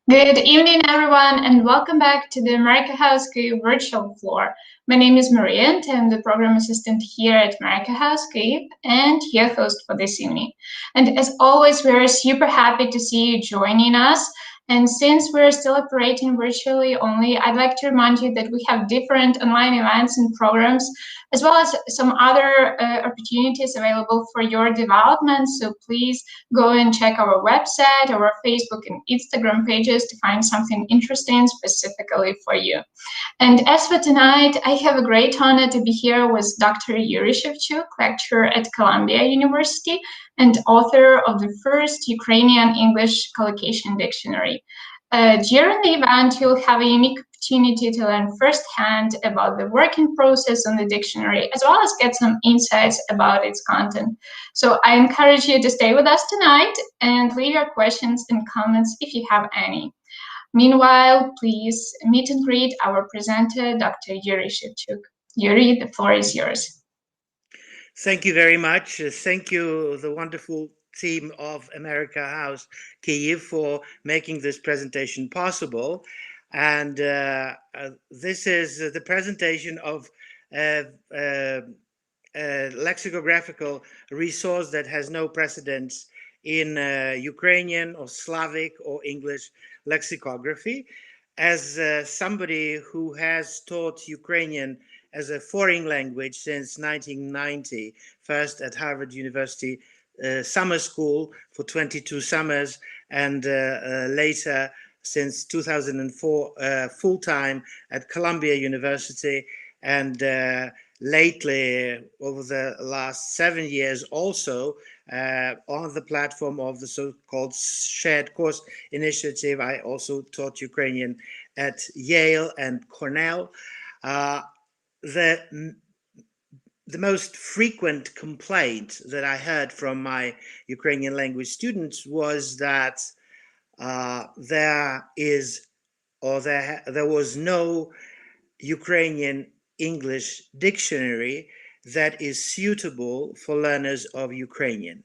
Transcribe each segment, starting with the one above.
Good evening, everyone, and welcome back to the America House Cave virtual floor. My name is Maria, and I'm the program assistant here at America House Cave and your host for this evening. And as always, we're super happy to see you joining us. And since we're still operating virtually only, I'd like to remind you that we have different online events and programs, as well as some other opportunities available for your development. So please go and check our website, our Facebook and Instagram pages to find something interesting specifically for you. And as for tonight, I have a great honor to be here with Dr. Yuri Shevchuk, lecturer at Columbia University and author of the first Ukrainian-English Collocation Dictionary. During the event, you'll have a unique opportunity to learn firsthand about the working process on the dictionary, as well as get some insights about its content. So I encourage you to stay with us tonight and leave your questions and comments if you have any. Meanwhile, please meet and greet our presenter, Dr. Yuri Shevchuk. Yuri, the floor is yours. Thank you very much. Thank you, the wonderful team of America House Kyiv, for making this presentation possible. And this is the presentation of a lexicographical resource that has no precedence in Ukrainian or Slavic or English lexicography. As somebody who has taught Ukrainian as a foreign language since 1990, first at Harvard University summer school for 22 summers, and later since 2004 full-time at Columbia University, and lately over the last 7 years also on the platform of the so-called shared course initiative. I also taught Ukrainian at Yale and Cornell. The most frequent complaint that I heard from my Ukrainian language students was that there was no Ukrainian English dictionary that is suitable for learners of Ukrainian.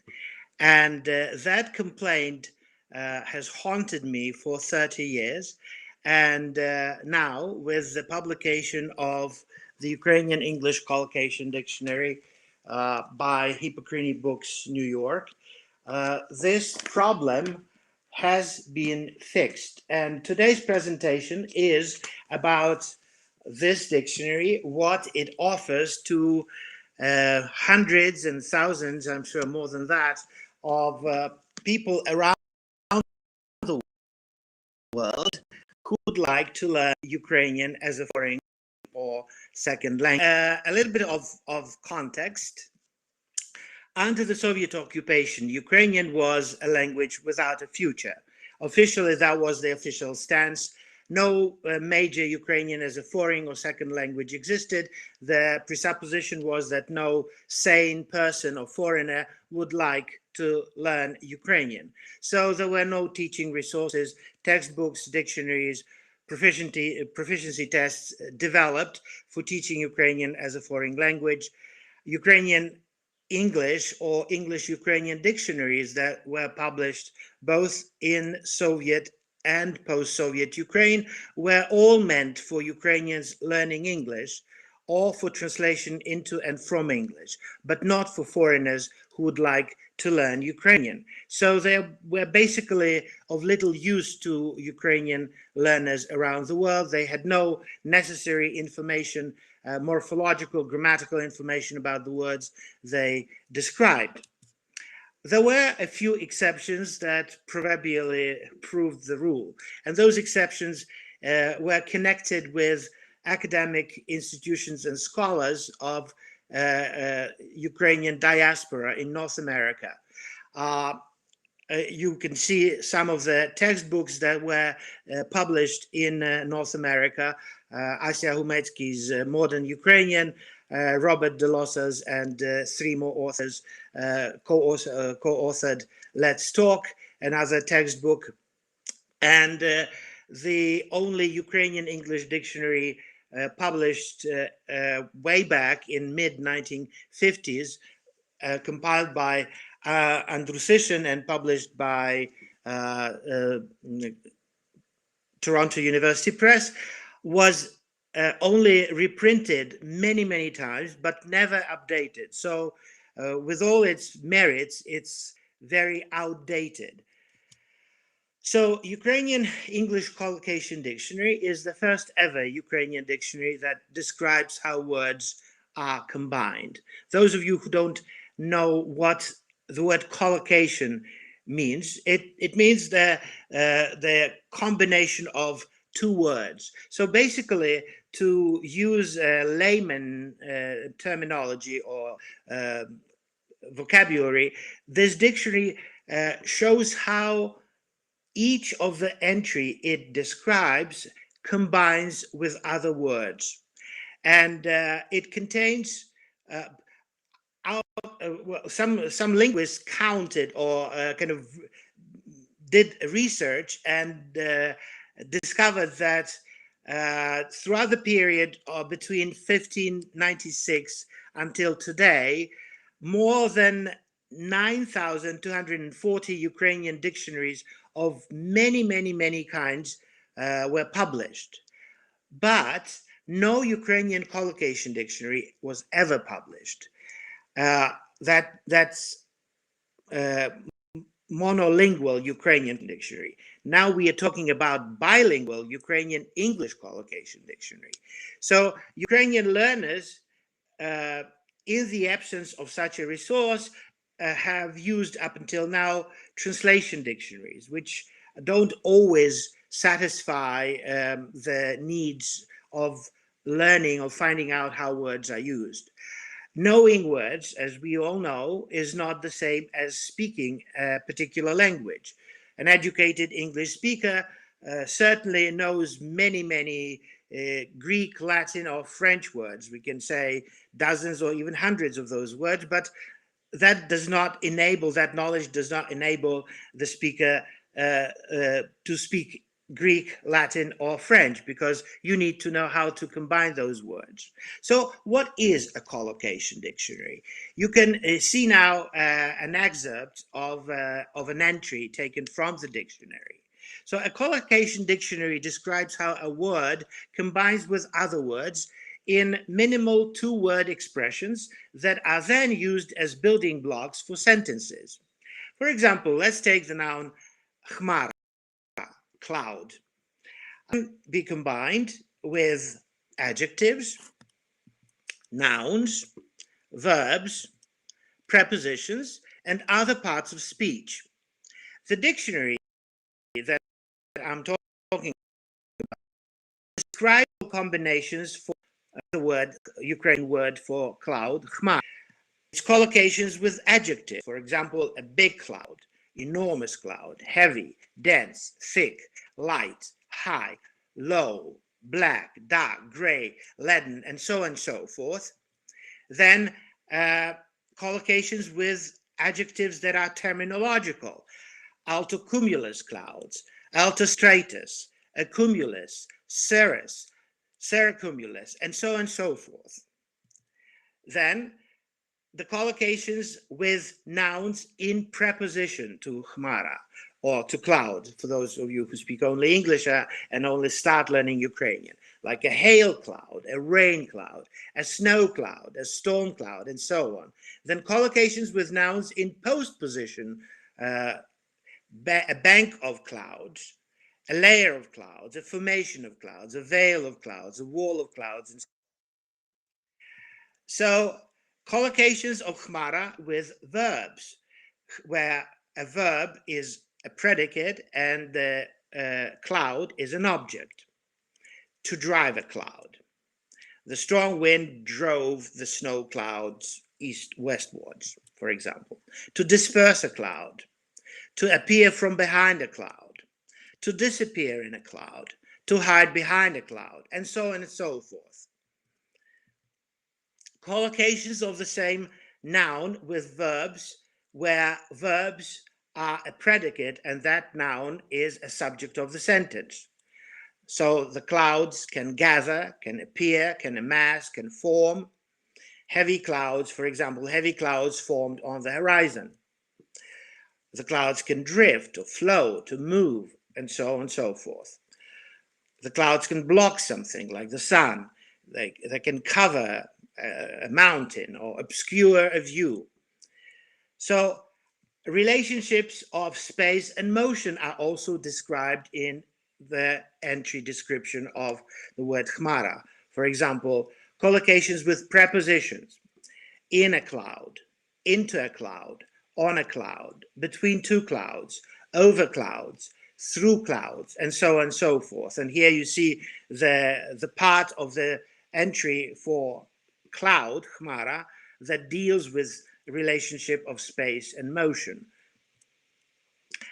And that complaint has haunted me for 30 years. And now, with the publication of the Ukrainian-English Collocation Dictionary by Hippocrene Books, New York, this problem has been fixed. And today's presentation is about this dictionary, what it offers to hundreds and thousands, I'm sure more than that, of people around the world who would like to learn Ukrainian as a foreign or second language. A little bit of context. Under the Soviet occupation, Ukrainian was a language without a future. Officially, that was the official stance. No major Ukrainian as a foreign or second language existed. The presupposition was that no sane person or foreigner would like to learn Ukrainian. So there were no teaching resources, textbooks, dictionaries, proficiency tests developed for teaching Ukrainian as a foreign language. Ukrainian English or English-Ukrainian dictionaries that were published both in Soviet and post-Soviet Ukraine were all meant for Ukrainians learning English or for translation into and from English, but not for foreigners who would like to learn Ukrainian. So they were basically of little use to Ukrainian learners around the world. They had no necessary information, morphological, grammatical information about the words they described. There were a few exceptions that proverbially proved the rule, and those exceptions were connected with academic institutions and scholars of Ukrainian diaspora in North America. You can see some of the textbooks that were published in North America. Asya Humetsky's Modern Ukrainian, Robert DeLossa's and 3 more authors co-authored Let's Talk, another textbook. And the only Ukrainian English dictionary published way back in mid-1950s, compiled by Andrusishin and published by Toronto University Press, was only reprinted many, many times, but never updated. So with all its merits, it's very outdated. So Ukrainian-English Collocation Dictionary is the first ever Ukrainian dictionary that describes how words are combined. Those of you who don't know what the word collocation means, it means the combination of two words. So basically, to use layman terminology or vocabulary, this dictionary shows how each of the entry it describes combines with other words. And it contains well, some linguists counted or kind of did research and discovered that throughout the period between 1596 until today, more than 9,240 Ukrainian dictionaries of many, many, many kinds were published. But no Ukrainian collocation dictionary was ever published. That's monolingual Ukrainian dictionary. Now we are talking about bilingual Ukrainian-English Collocation Dictionary. So Ukrainian learners, in the absence of such a resource, have used up until now translation dictionaries, which don't always satisfy the needs of learning or finding out how words are used. Knowing words, as we all know, is not the same as speaking a particular language. An educated English speaker certainly knows many, many Greek, Latin, or French words. We can say dozens or even hundreds of those words, but that does not enable, that knowledge does not enable the speaker to speak Greek, Latin, or French, because you need to know how to combine those words. So what is a collocation dictionary? You can see now an excerpt of an entry taken from the dictionary. So a collocation dictionary describes how a word combines with other words in minimal two-word expressions that are then used as building blocks for sentences. For example, let's take the noun chmara, cloud, be combined with adjectives, nouns, verbs, prepositions, and other parts of speech. The dictionary that I'm talking about describes combinations for the word, Ukrainian word for cloud, chmar. It's collocations with adjectives. For example, a big cloud, enormous cloud, heavy, dense, thick, light, high, low, black, dark, gray, leaden, and so forth. Then collocations with adjectives that are terminological. Altocumulus clouds, altostratus, accumulus, cirrus, cirrocumulus, and so forth. Then the collocations with nouns in preposition to chmara, or to cloud, for those of you who speak only English and only start learning Ukrainian, like a hail cloud, a rain cloud, a snow cloud, a storm cloud, and so on. Then collocations with nouns in postposition, a bank of clouds, a layer of clouds, a formation of clouds, a veil of clouds, a wall of clouds. And so collocations of chmara with verbs, where a verb is a predicate and the cloud is an object. To drive a cloud. The strong wind drove the snow clouds westwards, for example. To disperse a cloud. To appear from behind a cloud. To disappear in a cloud. To hide behind a cloud, and so on and so forth. Collocations of the same noun with verbs, where verbs are a predicate and that noun is a subject of the sentence. So the clouds can gather, can appear, can amass, can form. Heavy clouds, for example, heavy clouds formed on the horizon. The clouds can drift or float or move, and so forth. The clouds can block something like the sun. They can cover a mountain or obscure a view. So relationships of space and motion are also described in the entry description of the word chmara. For example, collocations with prepositions: in a cloud, into a cloud, on a cloud, between two clouds, over clouds, through clouds, and so on and so forth. And here you see the part of the entry for cloud, chmara, that deals with relationship of space and motion.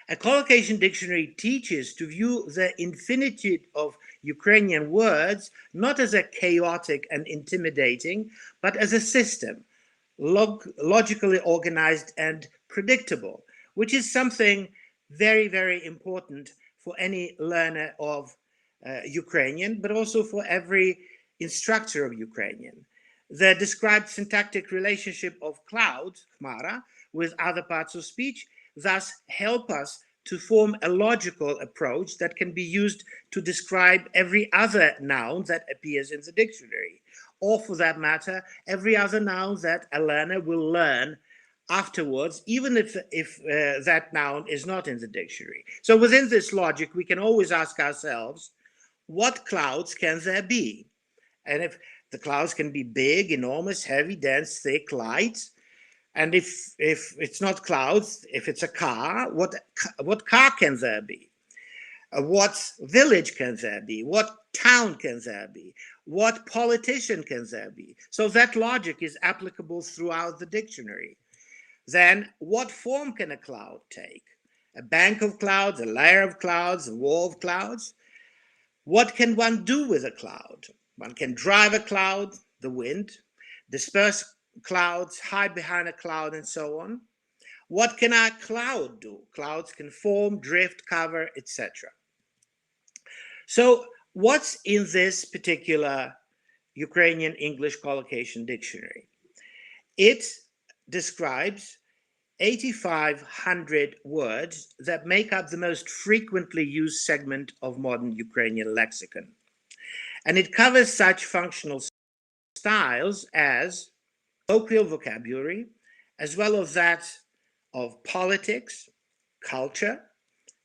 A collocation dictionary teaches to view the infinitude of Ukrainian words not as a chaotic and intimidating, but as a system, logically organized and predictable, which is something very, very important for any learner of Ukrainian, but also for every instructor of Ukrainian. The described syntactic relationship of cloud, chmara, with other parts of speech thus help us to form a logical approach that can be used to describe every other noun that appears in the dictionary, or for that matter, every other noun that a learner will learn afterwards, even if that noun is not in the dictionary. So within this logic, we can always ask ourselves, what clouds can there be? And if the clouds can be big, enormous, heavy, dense, thick, light, and if it's not clouds, if it's a car, what car can there be? What village can there be? What town can there be? What politician can there be? So that logic is applicable throughout the dictionary. Then what form can a cloud take? A bank of clouds, a layer of clouds, a wall of clouds? What can one do with a cloud? One can drive a cloud, the wind, disperse clouds, hide behind a cloud, and so on. What can a cloud do? Clouds can form, drift, cover, etc. So what's in this particular Ukrainian-English Collocation Dictionary? It describes 8,500 words that make up the most frequently used segment of modern Ukrainian lexicon. And it covers such functional styles as colloquial vocabulary, as well as that of politics, culture,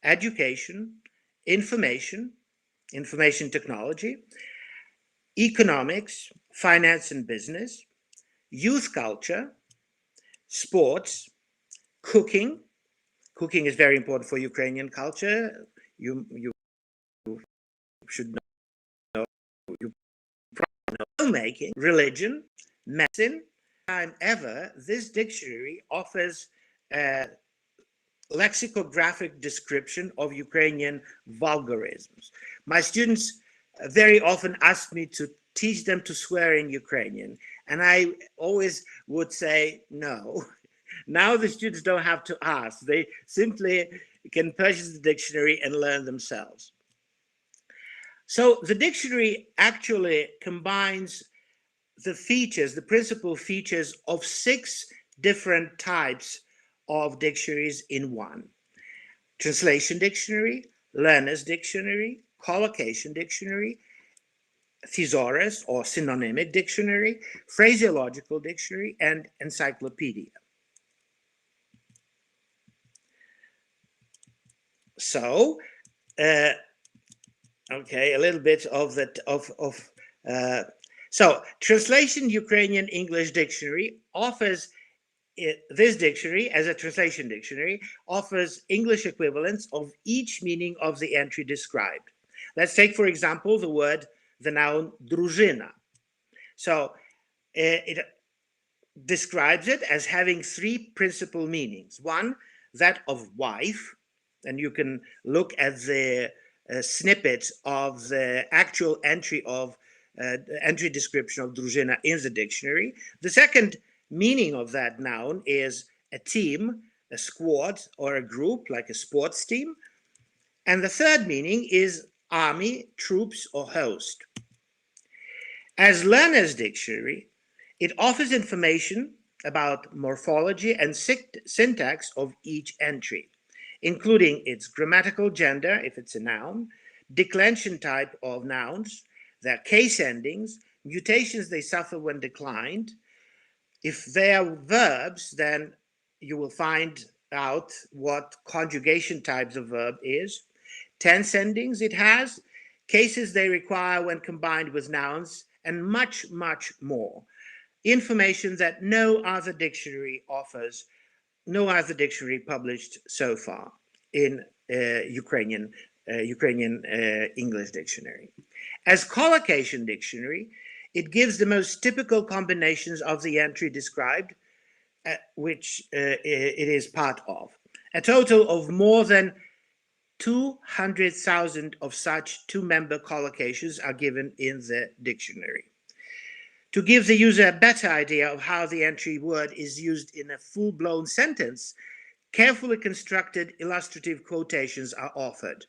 education, information technology, economics, finance and business, youth culture, sports, cooking. Cooking is very important for Ukrainian culture. You should know, you probably know, filmmaking, religion, medicine. Time ever, this dictionary offers a lexicographic description of Ukrainian vulgarisms. My students very often ask me to teach them to swear in Ukrainian, and I always would say no. Now the students don't have to ask. They simply can purchase the dictionary and learn themselves. So the dictionary actually combines the features, the principal features of 6 different types of dictionaries in one: translation dictionary, learner's dictionary, collocation dictionary, thesaurus or synonymic dictionary, phraseological dictionary, and encyclopedia. So, okay, a little bit of that so translation Ukrainian-English dictionary offers this dictionary, as a translation dictionary, offers English equivalents of each meaning of the entry described. Let's take, for example, the noun drużyna. So it describes it as having 3 principal meanings. One, that of wife, and you can look at the snippet of the actual entry description of drużyna in the dictionary. The second meaning of that noun is a team, a squad, or a group, like a sports team. And the third meaning is army, troops, or host. As learner's dictionary, it offers information about morphology and syntax of each entry, including its grammatical gender, if it's a noun, declension type of nouns, their case endings, mutations they suffer when declined. If they are verbs, then you will find out what conjugation types of verb is. Tense endings it has, cases they require when combined with nouns, and much, much more. Information that no other dictionary offers, no other dictionary published so far in Ukrainian English Dictionary. As Collocation Dictionary, it gives the most typical combinations of the entry described, which it is part of. A total of more than 200,000 of such two-member collocations are given in the dictionary. To give the user a better idea of how the entry word is used in a full-blown sentence, carefully constructed illustrative quotations are offered.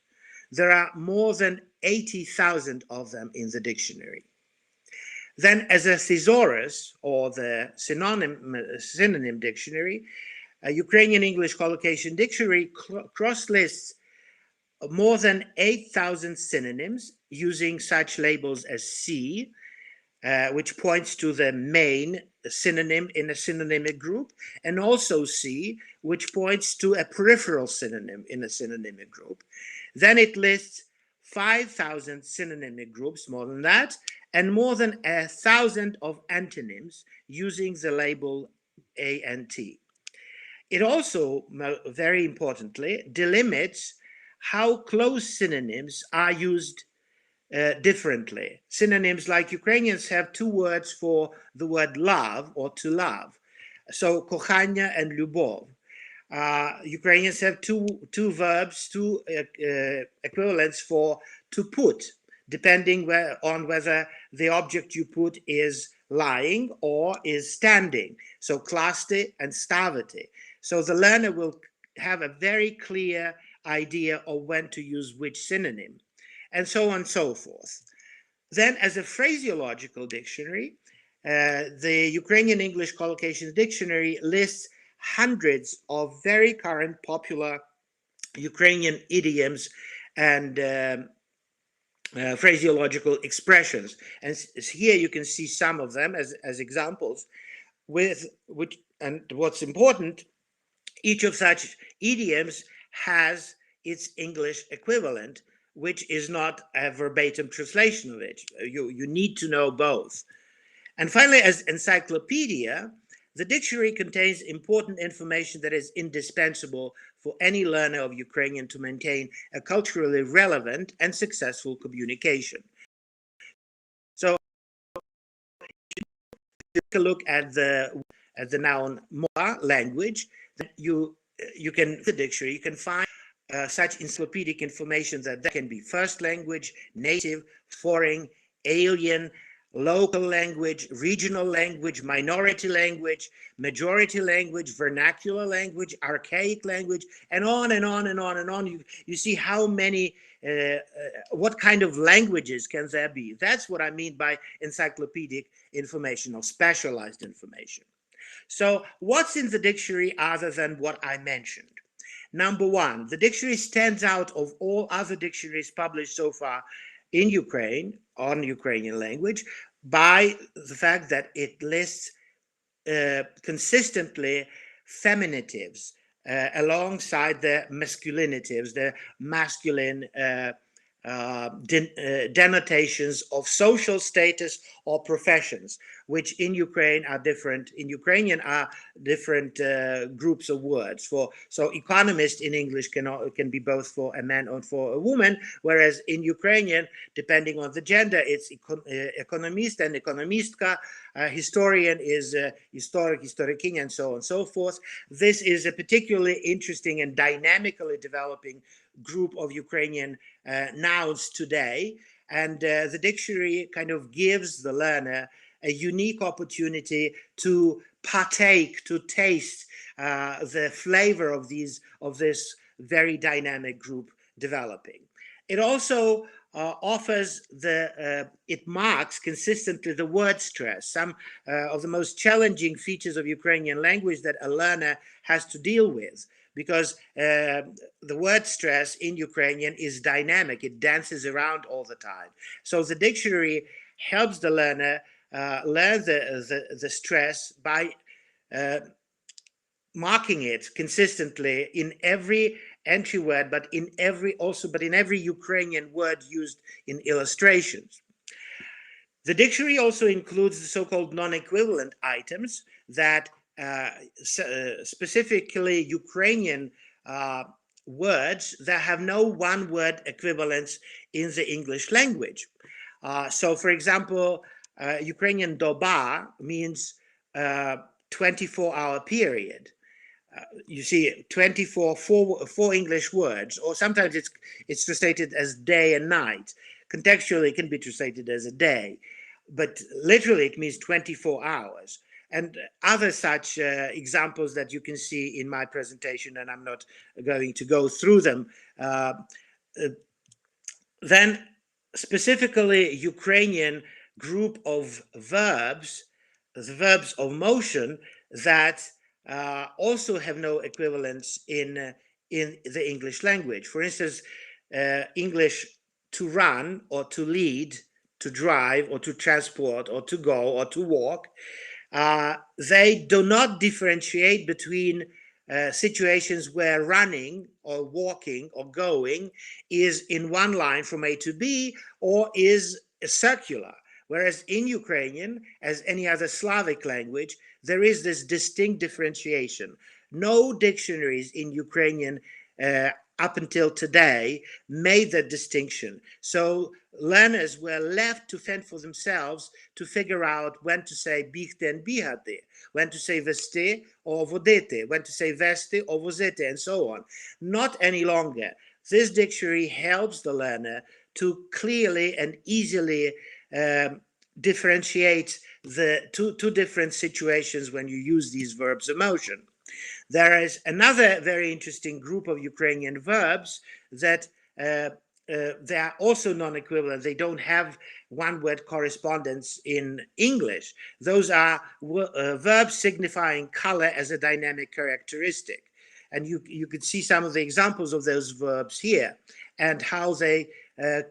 There are more than 80,000 of them in the dictionary. Then, as a thesaurus, or the synonym dictionary, a Ukrainian-English Collocation Dictionary cross-lists more than 8,000 synonyms using such labels as C, which points to the main synonym in a synonymic group, and also C, which points to a peripheral synonym in a synonymic group. Then it lists 5,000 synonymic groups, more than that, and more than 1,000 of antonyms using the label ANT. It also, very importantly, delimits how close synonyms are used differently. Synonyms like Ukrainians have two words for the word love or to love. So kochania and любов. Ukrainians have two verbs, two equivalents for to put, depending on whether the object you put is lying or is standing. So klasti and staviti. So the learner will have a very clear idea of when to use which synonym, and so on and so forth. Then, as a phraseological dictionary, the Ukrainian-English Collocation Dictionary lists hundreds of very current popular Ukrainian idioms and phraseological expressions. And here you can see some of them as examples, and what's important, each of such idioms has its English equivalent, which is not a verbatim translation of it. You need to know both. And finally, as encyclopedia, the dictionary contains important information that is indispensable for any learner of Ukrainian to maintain a culturally relevant and successful communication. So, take a look at the noun "moa," language. That you can the dictionary. You can find such encyclopedic information that can be first language, native, foreign, alien, local language, regional language, minority language, majority language, vernacular language, archaic language, and on and on and on and on. You see how many, what kind of languages can there be? That's what I mean by encyclopedic information or specialized information. So what's in the dictionary other than what I mentioned? Number one, the dictionary stands out of all other dictionaries published so far in Ukraine, on Ukrainian language, by the fact that it lists consistently feminitives alongside the masculinitives, the masculine denotations of social status or professions, which in Ukraine are different. In Ukrainian are different groups of words. So economist in English can be both for a man or for a woman, whereas in Ukrainian, depending on the gender, it's economist and ekonomistka. Historian is historic, historikin, and so on and so forth. This is a particularly interesting and dynamically developing group of Ukrainian nouns today, and the dictionary kind of gives the learner a unique opportunity to partake, to taste the flavor of this very dynamic group developing. It also offers it marks consistently the word stress, some of the most challenging features of Ukrainian language that a learner has to deal with. because the word stress in Ukrainian is dynamic. It dances around all the time. So the dictionary helps the learner learn the stress by marking it consistently in every entry word, but in every Ukrainian word used in illustrations. The dictionary also includes the so-called non-equivalent items that specifically Ukrainian words that have no one-word equivalents in the English language. So, for example, Ukrainian doba means 24-hour period. You see four English words, or sometimes it's translated as day and night. Contextually, it can be translated as a day, but literally it means 24 hours. And other such examples that you can see in my presentation, and I'm not going to go through them. Then specifically Ukrainian group of verbs, the verbs of motion that also have no equivalents in the English language. For instance, English to run or to lead, to drive or to transport or to go or to walk, they do not differentiate between situations where running or walking or going is in one line from A to B or is circular. Whereas in Ukrainian, as any other Slavic language, there is this distinct differentiation. No dictionaries in Ukrainian up until today made that distinction. So learners were left to fend for themselves to figure out when to say bigte and bihate, when to say veste or vodete, when to say veste or vozete, and so on. Not any longer. This dictionary helps the learner to clearly and easily differentiate the two different situations when you use these verbs of motion. There is another very interesting group of Ukrainian verbs that they are also non-equivalent. They don't have one-word correspondence in English. Those are verbs signifying color as a dynamic characteristic. And you could see some of the examples of those verbs here and how they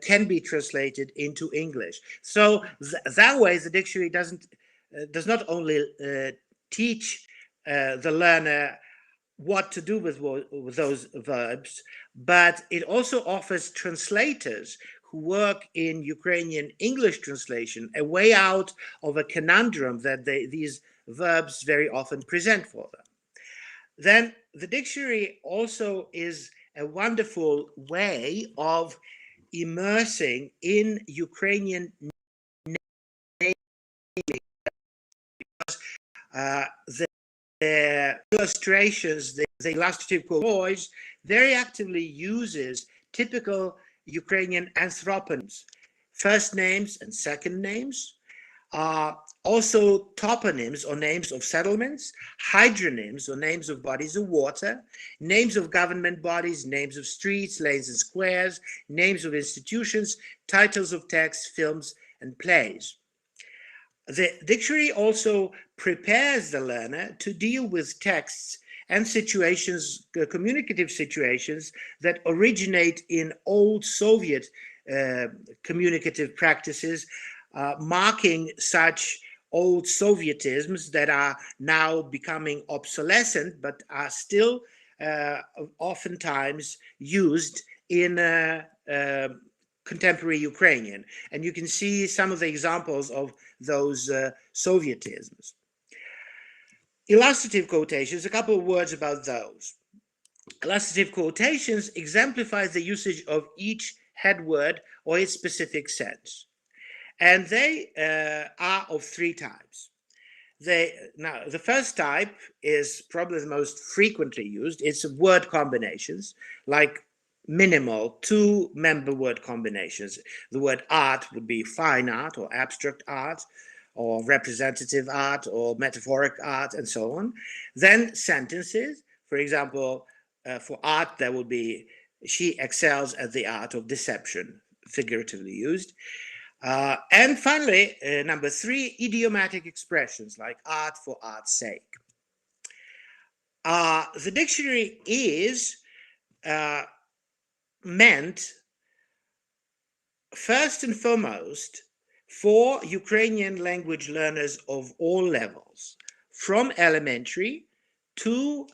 can be translated into English. So that way, the dictionary does not only teach the learner what to do with those verbs, but it also offers translators who work in Ukrainian English translation a way out of a conundrum that these verbs very often present for them. Then the dictionary also is a wonderful way of immersing in Ukrainian the illustrations, the illustrative voice very actively uses typical Ukrainian anthroponyms, first names and second names, also toponyms or names of settlements, hydronyms or names of bodies of water, names of government bodies, names of streets, lanes and squares, names of institutions, titles of texts, films, and plays. The dictionary also prepares the learner to deal with texts and situations, communicative situations that originate in old Soviet communicative practices, marking such old Sovietisms that are now becoming obsolescent, but are still oftentimes used in contemporary Ukrainian. And you can see some of the examples of those Sovietisms. Illustrative quotations, a couple of words about those. Illustrative quotations exemplify the usage of each head word or its specific sense. And they are of three types. Now, the first type is probably the most frequently used. It's word combinations, like minimal two-member word combinations. The word art would be fine art or abstract art or representative art or metaphoric art and so on. Then sentences, for example, for art, there will be, she excels at the art of deception, figuratively used. And finally, number three, idiomatic expressions like art for art's sake. The dictionary is meant first and foremost for Ukrainian language learners of all levels, from elementary to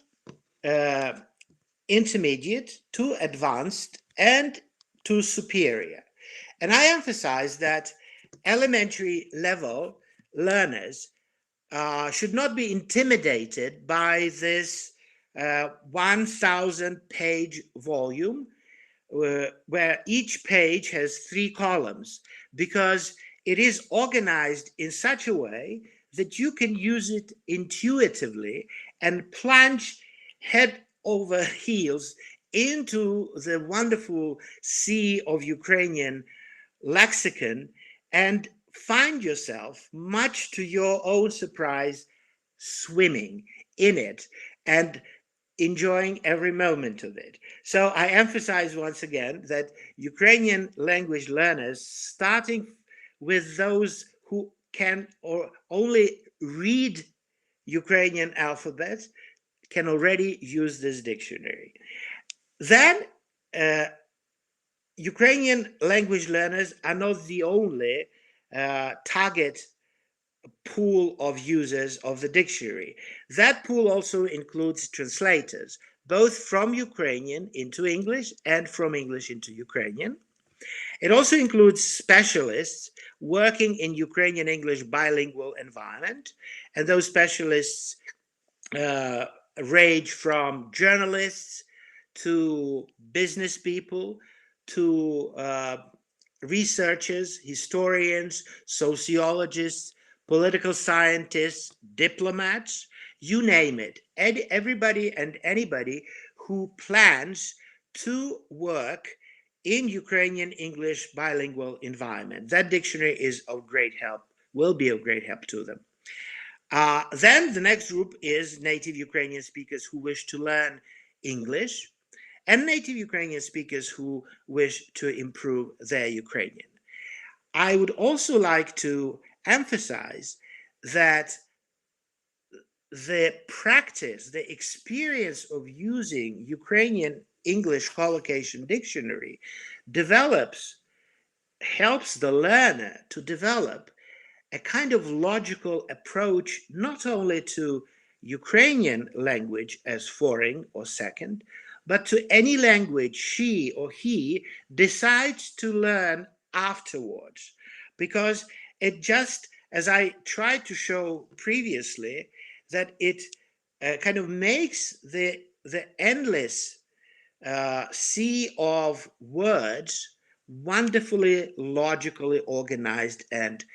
intermediate to advanced and to superior. And I emphasize that elementary level learners should not be intimidated by this 1,000 page volume where each page has 3 columns, because it is organized in such a way that you can use it intuitively and plunge head over heels into the wonderful sea of Ukrainian lexicon and find yourself, much to your own surprise, swimming in it and enjoying every moment of it. So I emphasize once again that Ukrainian language learners, starting with those who can or only read Ukrainian alphabet, can already use this dictionary. Then Ukrainian language learners are not the only target pool of users of the dictionary. That pool also includes translators, both from Ukrainian into English and from English into Ukrainian. It also includes specialists working in Ukrainian-English bilingual environment, and those specialists range from journalists to business people to researchers, historians, sociologists, political scientists, diplomats, you name it. Everybody and anybody who plans to work in Ukrainian English bilingual environment. That dictionary is of great help, will be of great help to them. Then the next group is native Ukrainian speakers who wish to learn English, and native Ukrainian speakers who wish to improve their Ukrainian. I would also like to emphasize that the practice, the experience of using Ukrainian English Collocation Dictionary helps the learner to develop a kind of logical approach, not only to Ukrainian language as foreign or second, but to any language she or he decides to learn afterwards. Because it just, as I tried to show previously, that it kind of makes the endless sea of words wonderfully logically organized and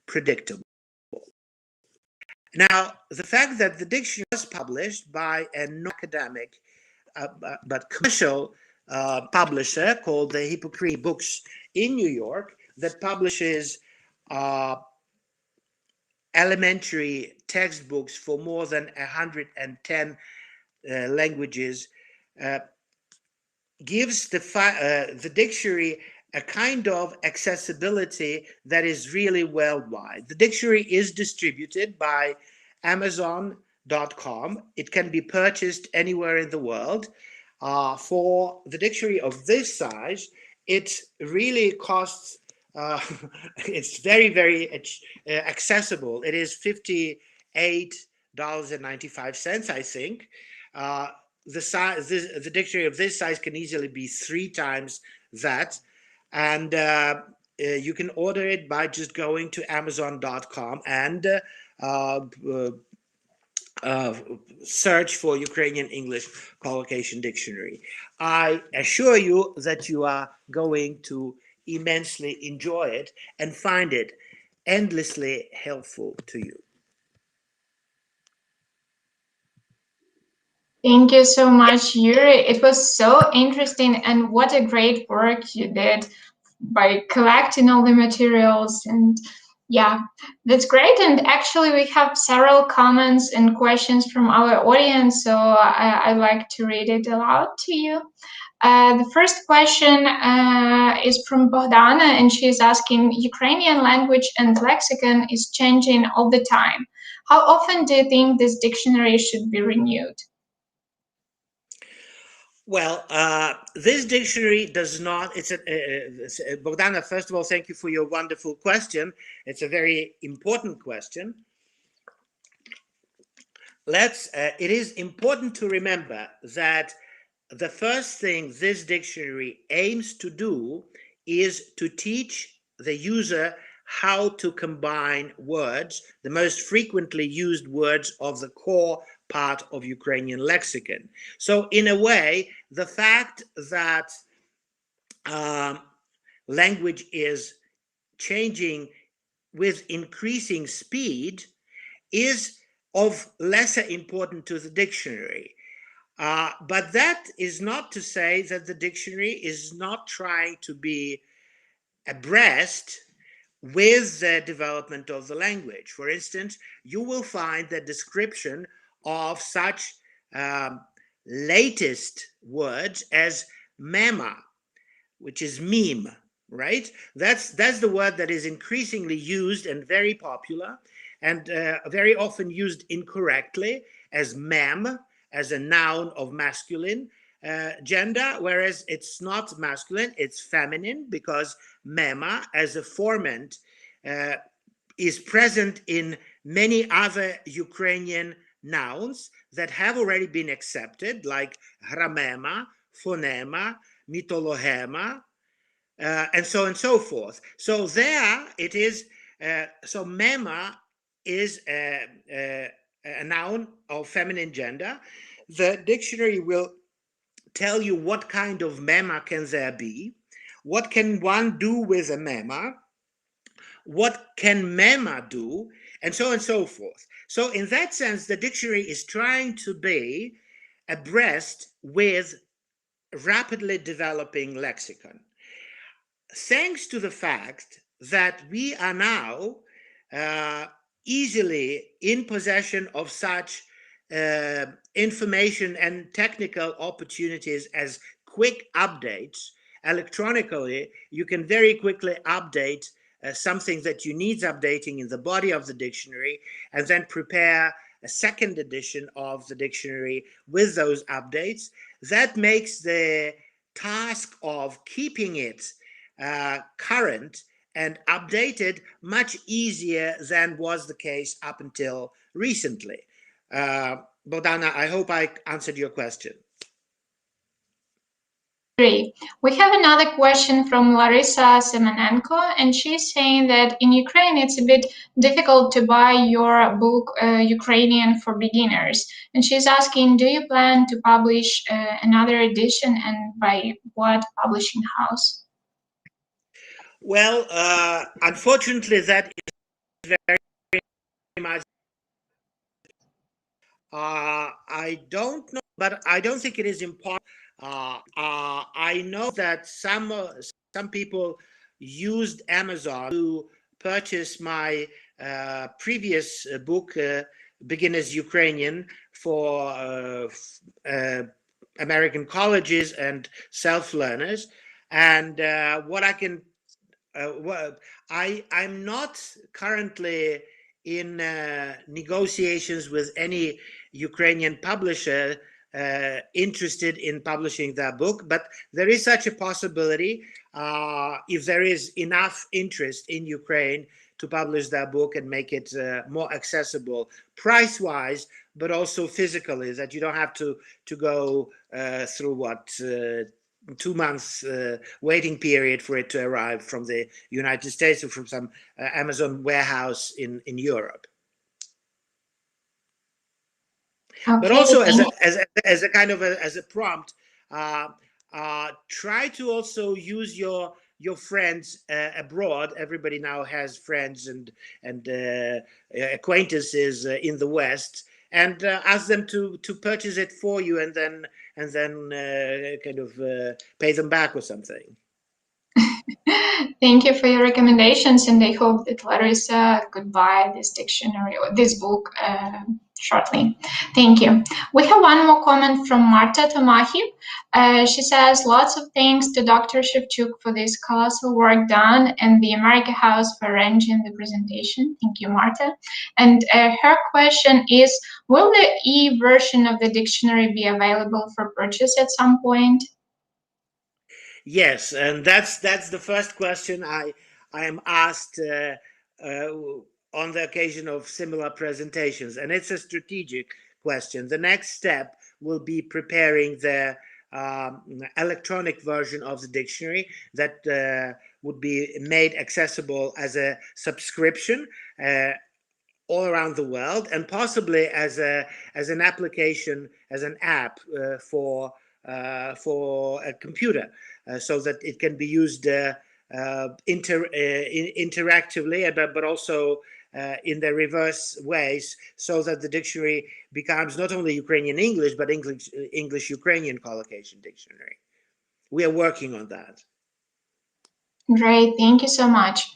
predictable. Now, the fact that the dictionary was published by a non-academic but commercial publisher called the Hippocrene Books in New York that publishes elementary textbooks for more than 110 languages, gives the dictionary a kind of accessibility that is really worldwide. The dictionary is distributed by Amazon.com. It can be purchased anywhere in the world. For the dictionary of this size, it really costs, it's very, very accessible. It is $58.95, I think. The dictionary of this size can easily be 3 times that. And you can order it by just going to Amazon.com and search for Ukrainian-English Collocation Dictionary. I assure you that you are going to immensely enjoy it and find it endlessly helpful to you. Thank you so much, Yuri. It was so interesting, and what a great work you did by collecting all the materials and Yeah, that's great. And actually, we have several comments and questions from our audience, so I'd like to read it aloud to you. The first question is from Bogdana, and she's asking, Ukrainian language and lexicon is changing all the time. How often do you think this dictionary should be renewed? Well, this dictionary does not, Bogdana, first of all, thank you for your wonderful question. It's a very important question. It is important to remember that the first thing this dictionary aims to do is to teach the user how to combine words, the most frequently used words of the core part of Ukrainian lexicon. So in a way, the fact that language is changing with increasing speed is of lesser importance to the dictionary. But that is not to say that the dictionary is not trying to be abreast with the development of the language. For instance, you will find the description of such latest words as mema, which is meme, right? That's the word that is increasingly used and very popular, and very often used incorrectly as mem, as a noun of masculine gender, whereas it's not masculine, it's feminine, because mema as a formant is present in many other Ukrainian nouns that have already been accepted, like hramema, phonema, mytolohema, and so on and so forth. So there it is. So mema is a noun of feminine gender. The dictionary will tell you what kind of mema can there be, what can one do with a mema, what can mema do, and so on and so forth. So in that sense, the dictionary is trying to be abreast with rapidly developing lexicon. Thanks to the fact that we are now easily in possession of such information and technical opportunities as quick updates electronically, you can very quickly update something that you need updating in the body of the dictionary, and then prepare a second edition of the dictionary with those updates. That makes the task of keeping it current and updated much easier than was the case up until recently. Bogdana, I hope I answered your question. Great. We have another question from Larissa Semenenko, and she's saying that in Ukraine it's a bit difficult to buy your book Ukrainian for Beginners. And she's asking, do you plan to publish another edition, and by what publishing house? Well, unfortunately, that is very much. I don't know, but I don't think it is important. I know that some people used Amazon to purchase my previous book, Beginner's Ukrainian, for American colleges and self-learners. And what I can, I'm not currently in negotiations with any Ukrainian publisher interested in publishing that book, but there is such a possibility if there is enough interest in Ukraine to publish that book and make it more accessible price-wise, but also physically, that you don't have to go through what 2 months waiting period for it to arrive from the United States or from some Amazon warehouse in Europe. Okay. But also as a kind of as a prompt, try to also use your friends abroad. Everybody now has friends and acquaintances in the West, and ask them to purchase it for you, and then kind of pay them back or something. Thank you for your recommendations, and I hope that Larissa could buy this dictionary or this book shortly. Thank you. We have one more comment from Marta Tomahi. She says, lots of thanks to Dr. Shevchuk for this colossal work done and the America House for arranging the presentation. Thank you, Marta. And her question is, will the e-version of the dictionary be available for purchase at some point? Yes, and that's the first question I am asked on the occasion of similar presentations, and it's a strategic question. The next step will be preparing the electronic version of the dictionary that would be made accessible as a subscription all around the world, and possibly as an application, as an app for a computer, so that it can be used interactively, but also in the reverse ways, so that the dictionary becomes not only Ukrainian-English, but English-Ukrainian Collocation Dictionary. We are working on that. Great, thank you so much.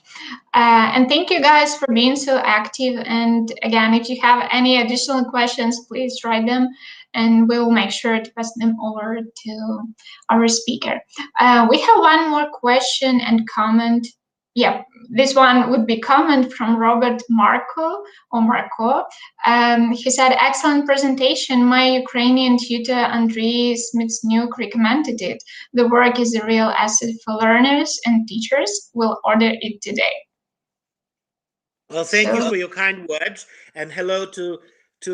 And thank you guys for being so active. And again, if you have any additional questions, please write them and we'll make sure to pass them over to our speaker. We have one more question and comment. Yeah, this one would be comment from Robert Marco or Marco. He said, excellent presentation. My Ukrainian tutor, Andriy Smitsnyuk, recommended it. The work is a real asset for learners and teachers. Will order it today. Well, thank you for your kind words, and hello to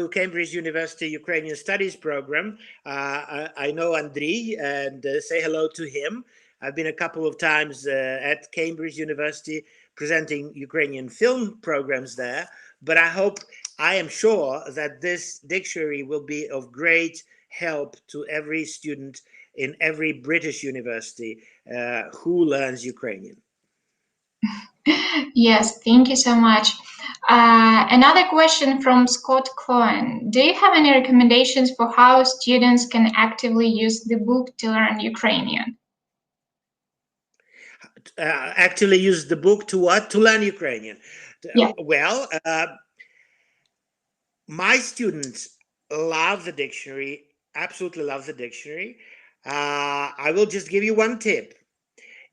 Cambridge University Ukrainian Studies program. I know Andriy, and say hello to him. I've been a couple of times at Cambridge University presenting Ukrainian film programs there, but I am sure that this dictionary will be of great help to every student in every British university who learns Ukrainian. Yes, thank you so much. Another question from Scott Cohen. Do you have any recommendations for how students can actively use the book to learn Ukrainian? Actually use the book to what? To learn Ukrainian. Yeah. Well, my students love the dictionary, absolutely love the dictionary. I will just give you one tip.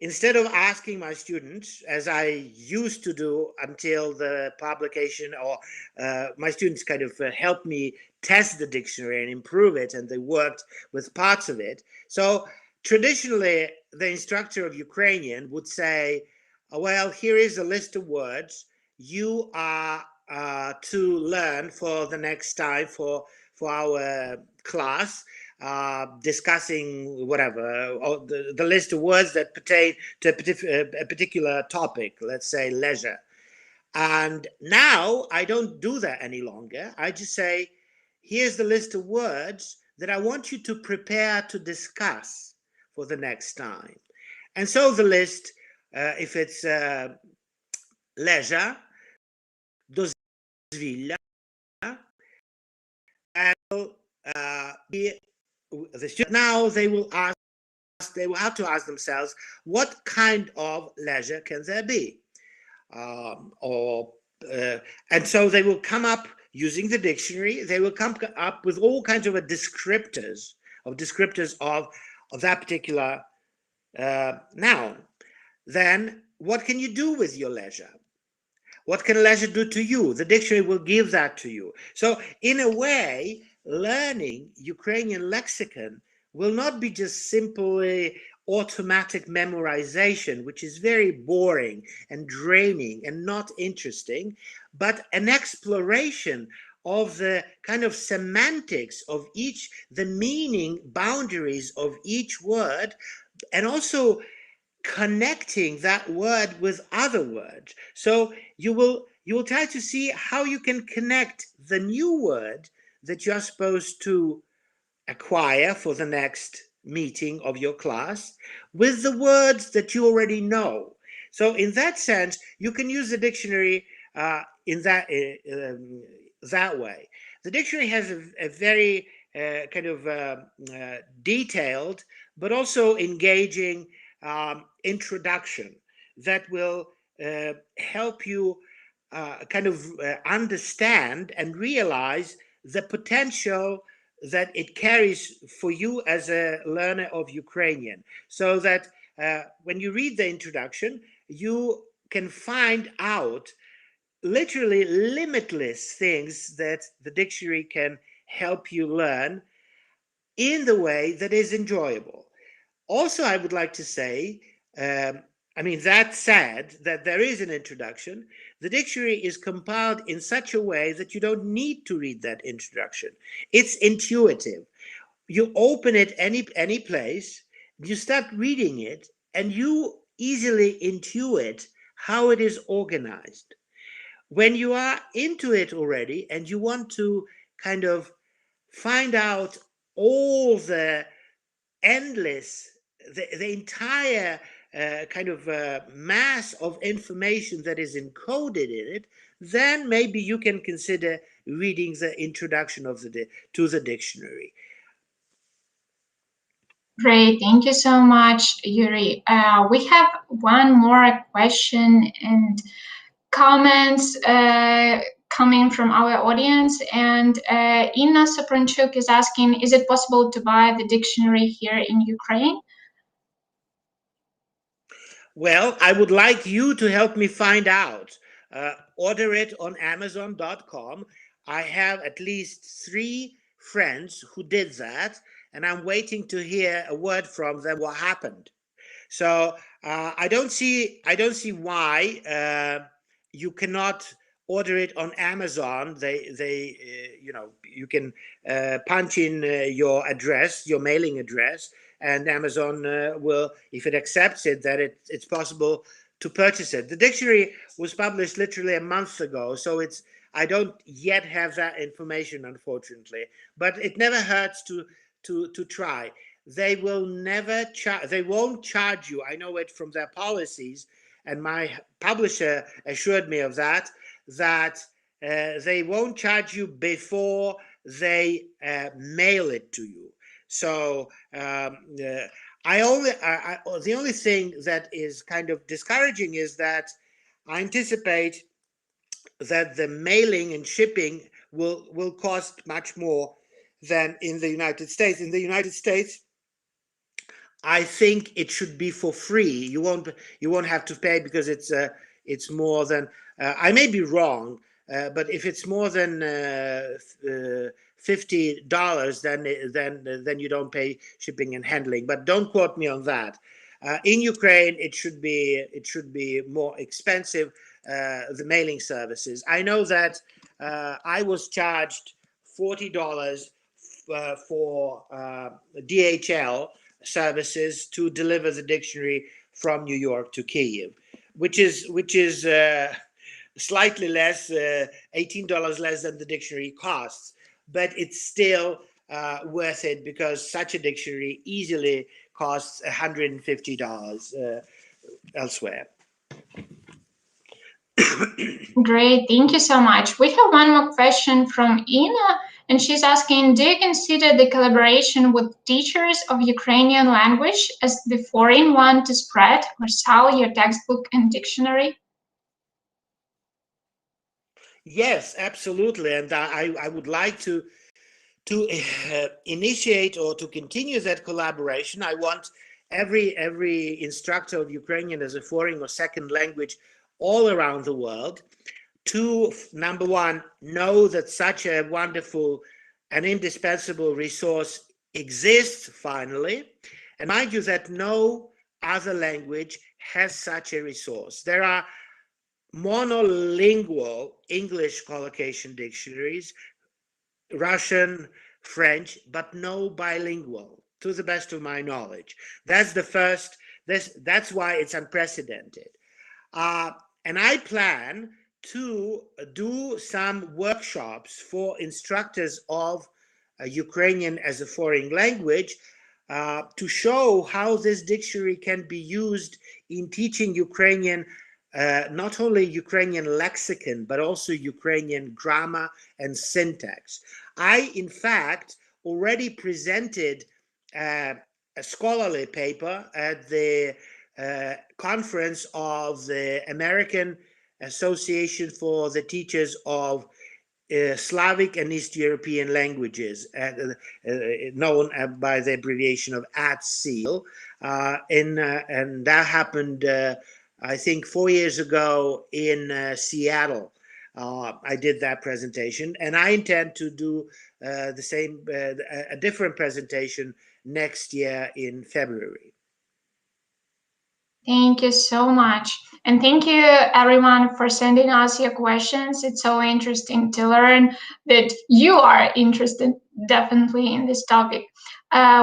Instead of asking my students, as I used to do until the publication, or my students kind of helped me test the dictionary and improve it, and they worked with parts of it. So traditionally, the instructor of Ukrainian would say, well, here is a list of words you are to learn for the next time for our class. Discussing whatever, or the list of words that pertain to a particular topic, let's say leisure. And now I don't do that any longer. I just say, here's the list of words that I want you to prepare to discuss for the next time. And so the list, if it's leisure, doзвilla, and the student, now they will have to ask themselves, what kind of leisure can there be? And so they will come up using the dictionary. They will come up with all kinds of descriptors of that particular noun. Then what can you do with your leisure? What can leisure do to you? The dictionary will give that to you. So in a way, learning Ukrainian lexicon will not be just simply automatic memorization, which is very boring and draining and not interesting, but an exploration of the kind of semantics of each, the meaning boundaries of each word, and also connecting that word with other words. So you will try to see how you can connect the new word that you're supposed to acquire for the next meeting of your class with the words that you already know. So in that sense, you can use the dictionary in that way. The dictionary has a very kind of detailed but also engaging introduction that will help you kind of understand and realize the potential that it carries for you as a learner of Ukrainian, so that when you read the introduction, you can find out literally limitless things that the dictionary can help you learn in the way that is enjoyable. Also, I would like to say, I mean, that said, that there is an introduction, the dictionary is compiled in such a way that you don't need to read that introduction. It's intuitive. You open it any place, you start reading it, and you easily intuit how it is organized. When you are into it already and you want to kind of find out all the endless, the entire kind of mass of information that is encoded in it, then maybe you can consider reading the introduction of to the dictionary. Great, thank you so much, Yuri. We have one more question and comments coming from our audience, and Inna Sopranchuk is asking, is it possible to buy the dictionary here in Ukraine? Well, I would like you to help me find out. Order it on Amazon.com. I have at least 3 friends who did that, and I'm waiting to hear a word from them what happened. So I don't see why you cannot order it on Amazon. You know, you can punch in your address, your mailing address, and Amazon will, if it accepts it, that it's possible to purchase it. The dictionary was published literally a month ago, so I don't yet have that information, unfortunately. But it never hurts to try. They will never charge. They won't charge you. I know it from their policies, and my publisher assured me of that. That they won't charge you before they mail it to you. So the only thing that is kind of discouraging is that I anticipate that the mailing and shipping will cost much more than in the United States. In the United States, I think it should be for free. You won't have to pay because it's more than I may be wrong, but if it's more than $50, then you don't pay shipping and handling. But don't quote me on that. In Ukraine, it should be more expensive. The mailing services. I know that I was charged $40 for DHL services to deliver the dictionary from New York to Kyiv, which is slightly less, $18 less than the dictionary costs, but it's still worth it because such a dictionary easily costs $150 elsewhere. Great, thank you so much. We have one more question from Ina, and she's asking, do you consider the collaboration with teachers of Ukrainian language as the foreign one to spread or sell your textbook and dictionary? Yes, absolutely, and I would like to initiate or to continue that collaboration. I want every instructor of Ukrainian as a foreign or second language all around the world to, number one, know that such a wonderful and indispensable resource exists finally. And mind you that no other language has such a resource. There are monolingual English collocation dictionaries, Russian, French, but no bilingual, to the best of my knowledge. That's the first, that's why it's unprecedented. And I plan to do some workshops for instructors of Ukrainian as a foreign language to show how this dictionary can be used in teaching Ukrainian, not only Ukrainian lexicon, but also Ukrainian grammar and syntax. I, in fact, already presented a scholarly paper at the conference of the American Association for the Teachers of Slavic and East European languages, known by the abbreviation of ATSEAL, and that happened, I think, 4 years ago in Seattle. I did that presentation, and I intend to do the same, a different presentation next year in February. Thank you so much. And thank you everyone for sending us your questions. It's so interesting to learn that you are interested definitely in this topic.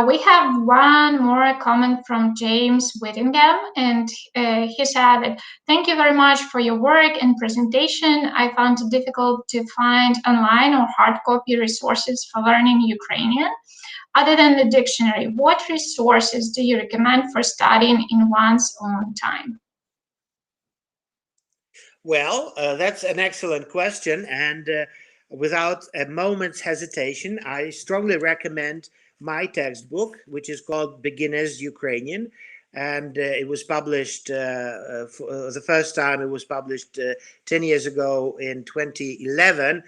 We have one more comment from James Whittingham, and he said that thank you very much for your work and presentation. I found it difficult to find online or hard copy resources for learning Ukrainian. Other than the dictionary, what resources do you recommend for studying in one's own time? Well, that's an excellent question. And without a moment's hesitation, I strongly recommend my textbook, which is called Beginner's Ukrainian. And it was published for the first time, it was published 10 years ago in 2011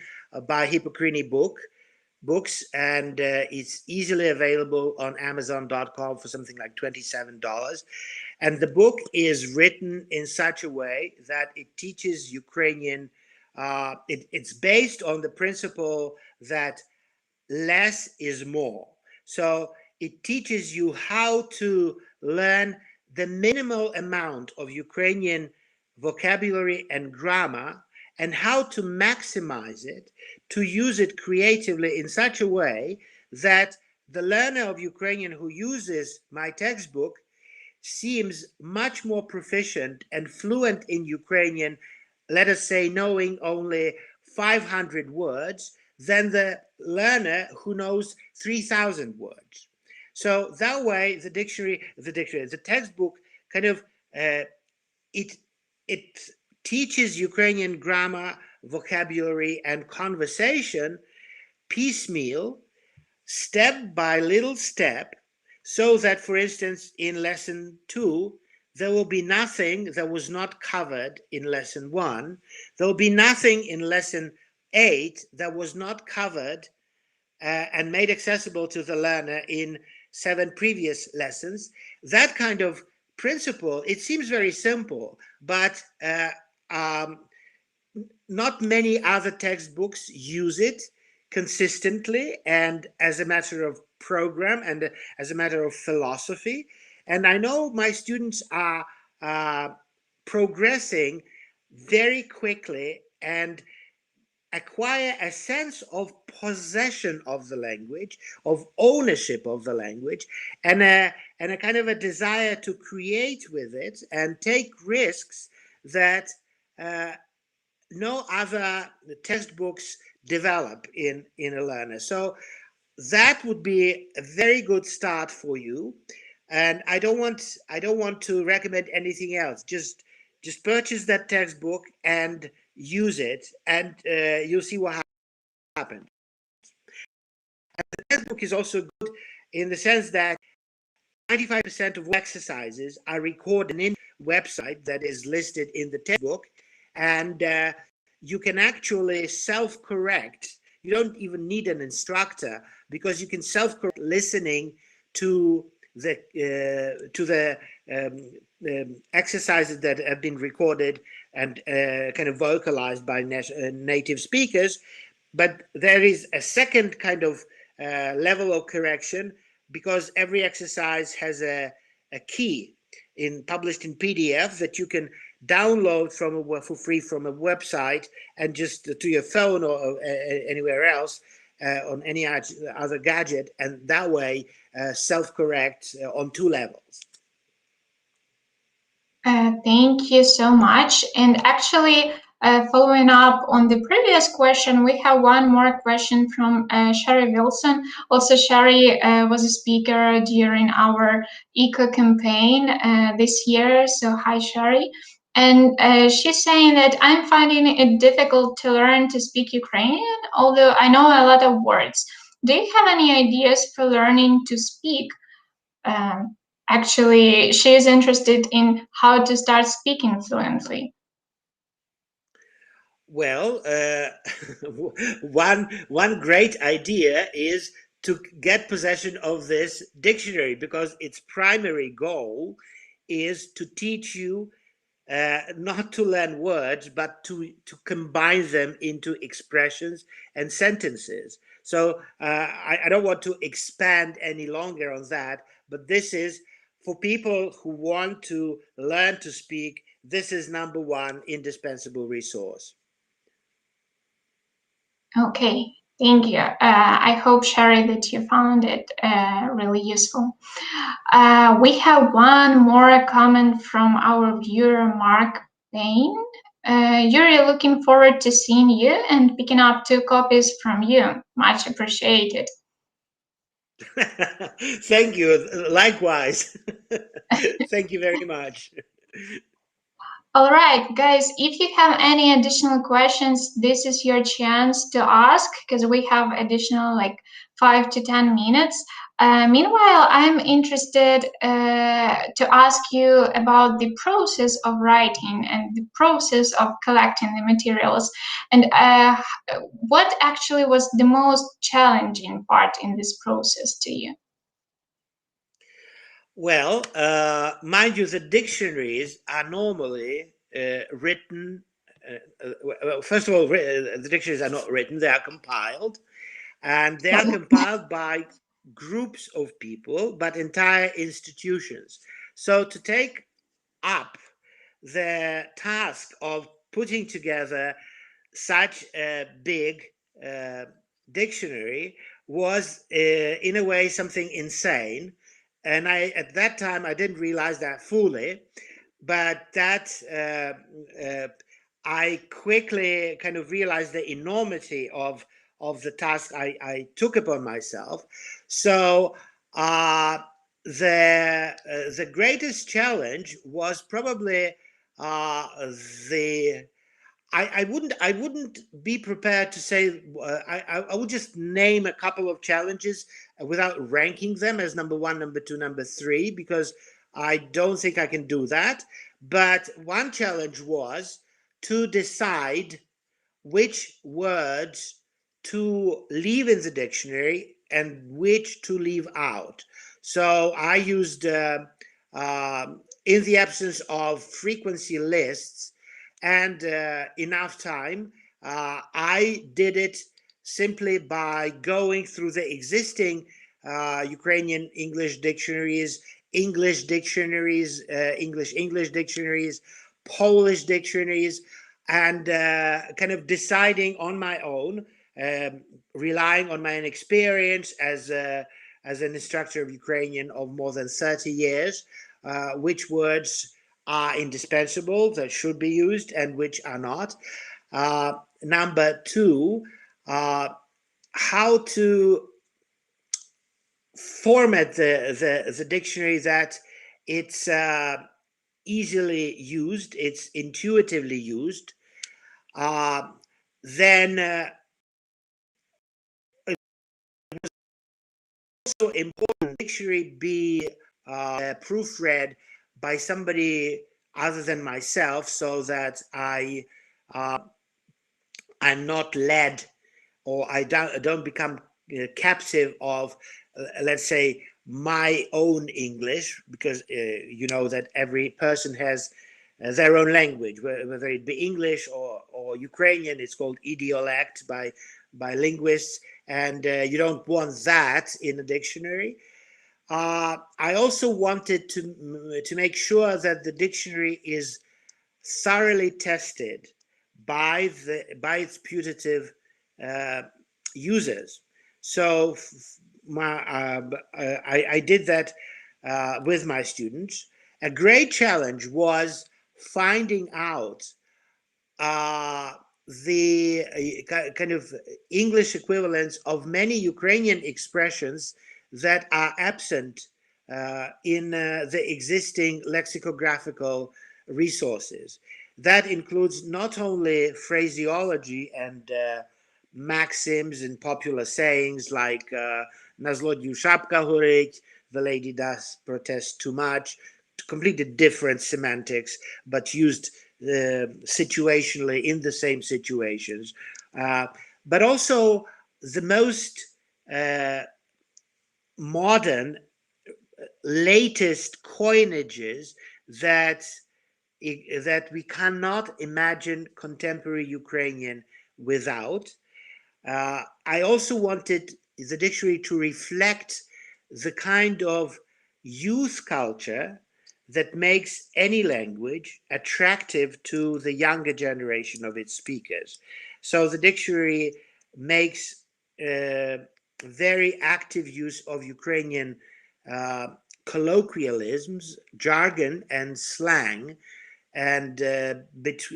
by Hippocrini Books, and it's easily available on Amazon.com for something like $27. And the book is written in such a way that it teaches Ukrainian. It's based on the principle that less is more. So it teaches you how to learn the minimal amount of Ukrainian vocabulary and grammar, and how to maximize it, to use it creatively in such a way that the learner of Ukrainian who uses my textbook seems much more proficient and fluent in Ukrainian, let us say knowing only 500 words, than the learner who knows 3,000 words. So that way, the textbook kind of, it teaches Ukrainian grammar, vocabulary, and conversation piecemeal, step by little step, so that, for instance, in lesson 2, there will be nothing that was not covered in lesson 1. There will be nothing in lesson 8 that was not covered and made accessible to the learner in 7 previous lessons. That kind of principle, it seems very simple, but not many other textbooks use it consistently and as a matter of program and as a matter of philosophy. And I know my students are progressing very quickly and acquire a sense of possession of the language, of ownership of the language, and a kind of a desire to create with it and take risks that no other textbooks develop in a learner. So that would be a very good start for you. And I don't want to recommend anything else. Just purchase that textbook and use it, and you'll see what happens. And the textbook is also good in the sense that 95% of exercises are recorded in a website that is listed in the textbook, and you can actually self-correct. You don't even need an instructor, because you can self-correct listening to the exercises that have been recorded and kind of vocalized by native speakers. But there is a second kind of level of correction, because every exercise has a key published in PDF that you can download for free from a website and just to your phone or anywhere else on any other gadget, and that way self-correct on 2 levels. Thank you so much. And actually, following up on the previous question, we have one more question from Sherry Wilson. Also, Sherry was a speaker during our ECO campaign this year. So hi, Sherry. And she's saying that I'm finding it difficult to learn to speak Ukrainian, although I know a lot of words. Do you have any ideas for learning to speak Actually, she is interested in how to start speaking fluently. Well, one great idea is to get possession of this dictionary, because its primary goal is to teach you not to learn words, but to combine them into expressions and sentences. So I don't want to expand any longer on that, but this is for people who want to learn to speak. This is number one indispensable resource. Okay, thank you. I hope, Sherry, that you found it really useful. We have one more comment from our viewer, Mark Payne. Yuri, looking forward to seeing you and picking up 2 copies from you. Much appreciated. Thank you. Likewise. Thank you very much. All right, guys, if you have any additional questions, this is your chance to ask, because we have additional like 5 to 10 minutes. Meanwhile, I'm interested to ask you about the process of writing and the process of collecting the materials, and what actually was the most challenging part in this process to you? Well, mind you, the dictionaries are normally written. Well, first of all, the dictionaries are not written, they are compiled. And they are compiled by groups of people, but entire institutions. So to take up the task of putting together such a big dictionary was in a way something insane, and at that time I didn't realize that fully, but that I quickly kind of realized the enormity of the task I took upon myself. So the greatest challenge was probably the I wouldn't be prepared to say I would just name a couple of challenges without ranking them as number one, number two, number three, because I don't think I can do that. But one challenge was to decide which words to leave in the dictionary and which to leave out. So I used, in the absence of frequency lists and enough time, I did it simply by going through the existing Ukrainian English dictionaries, English dictionaries, English dictionaries, Polish dictionaries, and kind of deciding on my own, relying on my own experience as an instructor of Ukrainian of more than 30 years, which words are indispensable that should be used and which are not. Number two, how to format the dictionary that it's easily used, it's intuitively used. Then also important dictionary be proofread by somebody other than myself, so that I'm not led, or I don't become captive of, let's say, my own English, because you know that every person has their own language, whether it be English or Ukrainian. It's called idiolect by linguists, and you don't want that in a dictionary. I also wanted to make sure that the dictionary is thoroughly tested by its putative users. So I did that with my students. A great challenge was finding out the kind of English equivalents of many Ukrainian expressions that are absent in the existing lexicographical resources. That includes not only phraseology and maxims and popular sayings like "Na zlodію шапка горить," the lady does protest too much, completely different semantics, but used situationally in the same situations. But also the most modern, latest coinages that that we cannot imagine contemporary Ukrainian without. I also wanted the dictionary to reflect the kind of youth culture that makes any language attractive to the younger generation of its speakers. So the dictionary makes very active use of Ukrainian uh, colloquialisms, jargon, and slang, and let's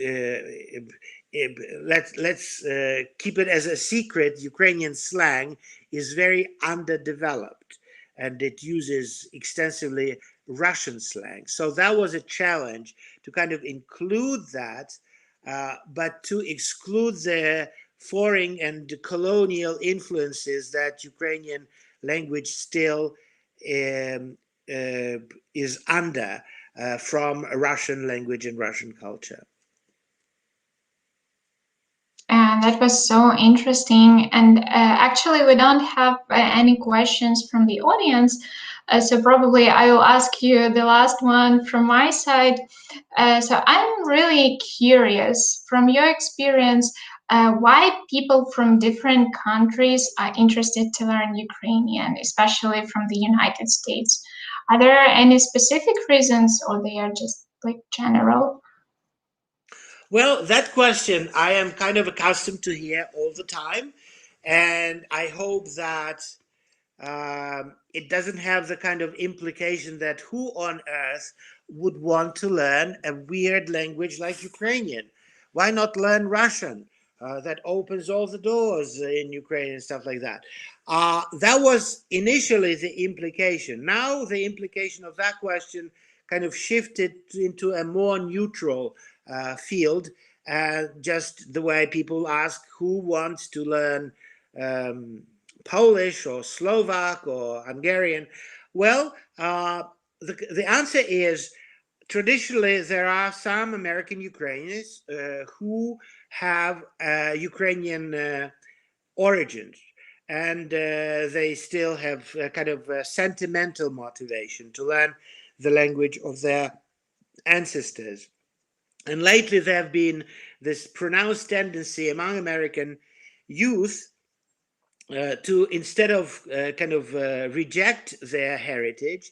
keep it as a secret. Ukrainian slang is very underdeveloped, and it uses extensively Russian slang. So that was a challenge to kind of include that, but to exclude the foreign and colonial influences that Ukrainian language still um, is under from Russian language and Russian culture. And that was so interesting. And actually, we don't have any questions from the audience. So probably I will ask you the last one from my side. So I'm really curious, from your experience, why people from different countries are interested to learn Ukrainian, especially from the United States. Are there any specific reasons, or they are just like general? Well, that question I am kind of accustomed to hear all the time, and I hope that it doesn't have the kind of implication that who on earth would want to learn a weird language like Ukrainian? Why not learn Russian? That opens all the doors in Ukraine and stuff like that. That was initially the implication. Now the implication of that question kind of shifted into a more neutral field, just the way people ask who wants to learn Polish or Slovak or Hungarian? Well, the answer is traditionally there are some American Ukrainians who have Ukrainian origins, and they still have a kind of sentimental motivation to learn the language of their ancestors. And lately there have been this pronounced tendency among American youth to, instead of reject their heritage,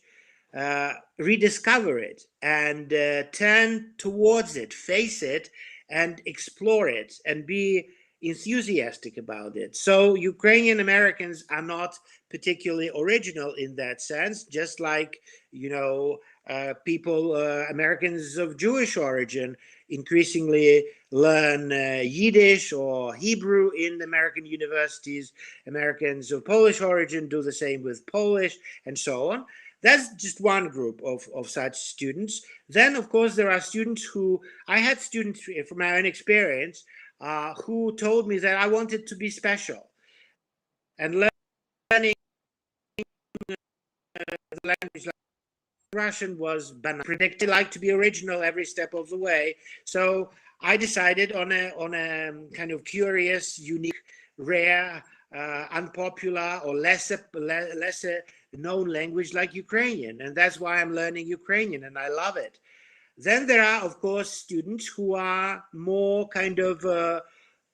rediscover it and turn towards it, face it, and explore it, and be enthusiastic about it. So Ukrainian Americans are not particularly original in that sense, just like, people, Americans of Jewish origin, increasingly learn Yiddish or Hebrew in American universities. Americans of Polish origin do the same with Polish, and so on. That's just one group of such students. Then, of course, there are students who, I had students from my own experience who told me that I wanted to be special. And learning the language like Russian was banal. Predicted like to be original every step of the way. So I decided on a kind of curious, unique, rare, unpopular, or lesser known language like Ukrainian, and that's why I'm learning Ukrainian, and I love it. Then there are, of course, students who are more kind of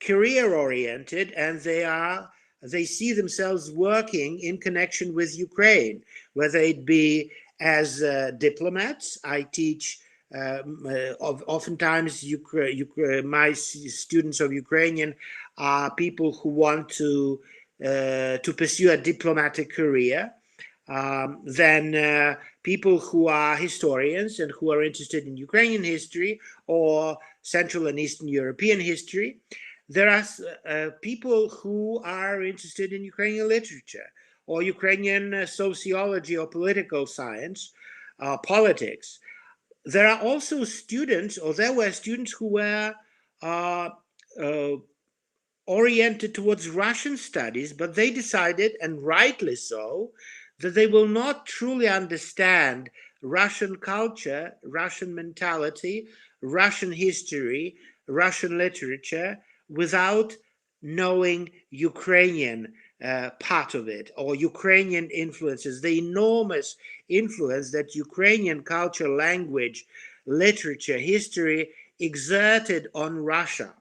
career oriented, and they see themselves working in connection with Ukraine, whether it be as diplomats. I teach oftentimes my students of Ukrainian are people who want to pursue a diplomatic career. Then people who are historians and who are interested in Ukrainian history or Central and Eastern European history. There are people who are interested in Ukrainian literature or Ukrainian sociology or political science, politics. There are also students, or there were students who were oriented towards Russian studies, but they decided, and rightly so, that they will not truly understand Russian culture, Russian mentality, Russian history, Russian literature without knowing Ukrainian part of it, or Ukrainian influences, the enormous influence that Ukrainian culture, language, literature, history exerted on Russia.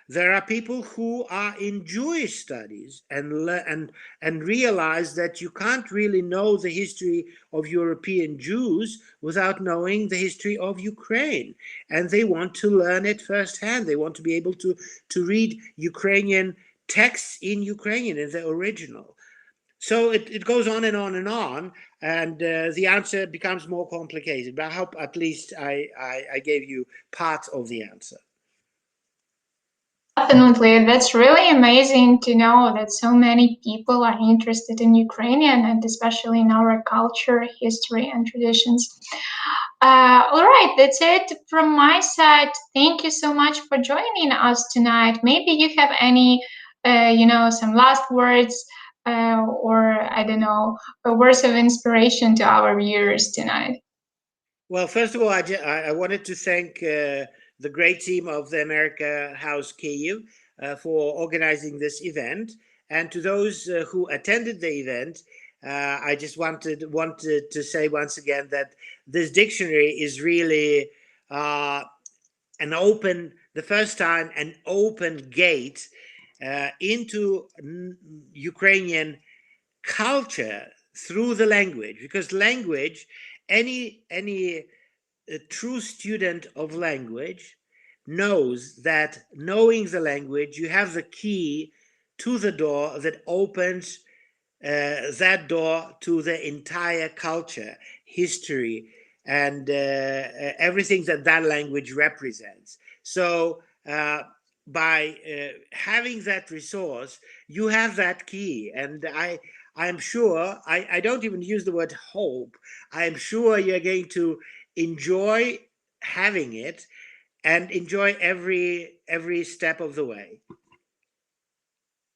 There are people who are in Jewish studies and realize that you can't really know the history of European Jews without knowing the history of Ukraine. And they want to learn it firsthand. They want to be able to read Ukrainian texts in Ukrainian, in the original. So it goes on and on and on, and the answer becomes more complicated. But I hope at least I gave you part of the answer. Definitely, that's really amazing to know that so many people are interested in Ukrainian and especially in our culture, history, and traditions. All right, that's it from my side. Thank you so much for joining us tonight. Maybe you have any, some last words or I don't know, words of inspiration to our viewers tonight. Well, first of all, I wanted to thank the great team of the America House Kyiv for organizing this event. And to those who attended the event, I just wanted to say once again that this dictionary is really the first time, an open gate into Ukrainian culture through the language, because language, any a true student of language knows that knowing the language, you have the key to the door that opens that door to the entire culture, history, and everything that that language represents. So by having that resource, you have that key. And I'm sure, I don't even use the word hope, I'm sure you're going to enjoy having it and enjoy every step of the way.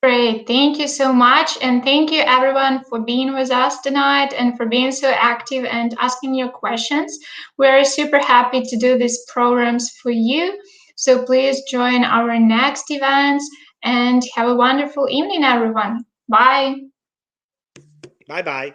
Great, thank you so much, and thank you everyone for being with us tonight and for being so active and asking your questions. We're super happy to do these programs for you, so please join our next events and have a wonderful evening, everyone. Bye. Bye-bye.